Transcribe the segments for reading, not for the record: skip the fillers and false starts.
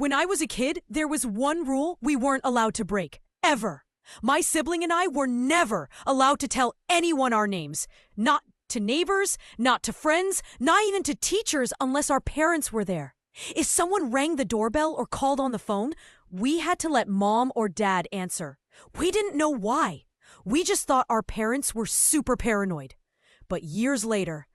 When I was a kid, there was one rule we weren't allowed to break. Ever. My sibling and I were never allowed to tell anyone our names. Not to neighbors, not to friends, not even to teachers unless our parents were there. If someone rang the doorbell or called on the phone, we had to let mom or dad answer. We didn't know why. We just thought our parents were super paranoid. But years later,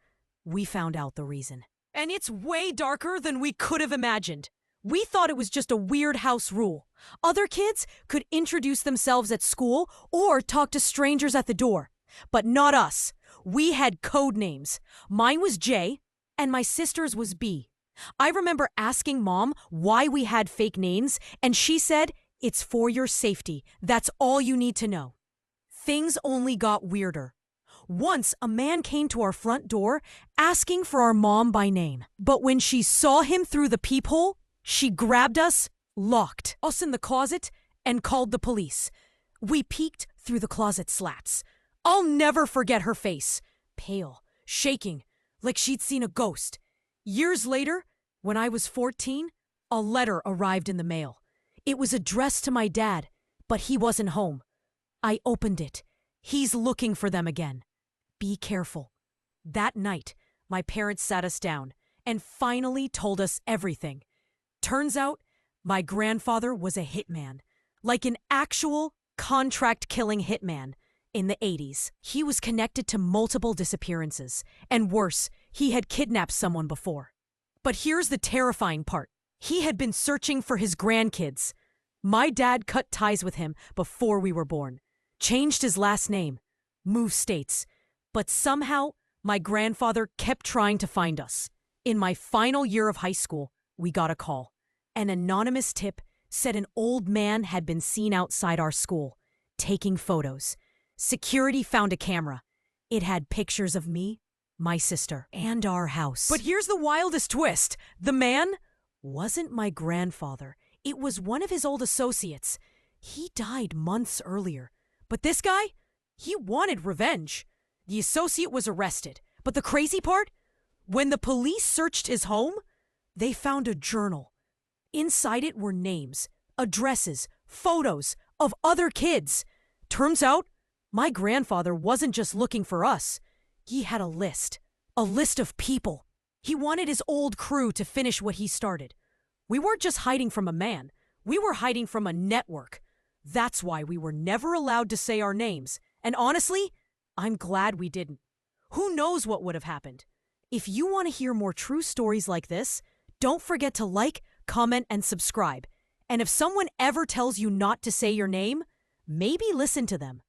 we found out the reason. And it's way darker than we could have imagined. We thought it was just a weird house rule. Other kids could introduce themselves at school or talk to strangers at the door. But not us. We had code names. Mine was J, and my sister's was B. I remember asking Mom why we had fake names, and she said, "It's for your safety. That's all you need to know." Things only got weirder. Once, a man came to our front door asking for our mom by name. But when she saw him through the peephole, she grabbed us, locked us in the closet, and called the police. We peeked through the closet slats. I'll never forget her face. Pale, shaking, like she'd seen a ghost. Years later, when I was 14, a letter arrived in the mail. It was addressed to my dad, but he wasn't home. I opened it. He's looking for them again. Be careful. That night, my parents sat us down and finally told us everything. Turns out, my grandfather was a hitman, like an actual contract-killing hitman in the 80s. He was connected to multiple disappearances, and worse, he had kidnapped someone before. But here's the terrifying part. He had been searching for his grandkids. My dad cut ties with him before we were born, changed his last name, moved states, but somehow my grandfather kept trying to find us. In my final year of high school, we got a call. An anonymous tip said an old man had been seen outside our school, taking photos. Security found a camera. It had pictures of me, my sister, and our house. But here's the wildest twist. The man wasn't my grandfather. It was one of his old associates. He died months earlier. But this guy, he wanted revenge. The associate was arrested. But the crazy part? When the police searched his home, they found a journal. Inside it were names, addresses, photos of other kids. Turns out, my grandfather wasn't just looking for us. He had a list of people. He wanted his old crew to finish what he started. We weren't just hiding from a man. We were hiding from a network. That's why we were never allowed to say our names. And honestly, I'm glad we didn't. Who knows what would have happened? If you want to hear more true stories like this, don't forget to like, comment, and subscribe. And if someone ever tells you not to say your name, maybe listen to them.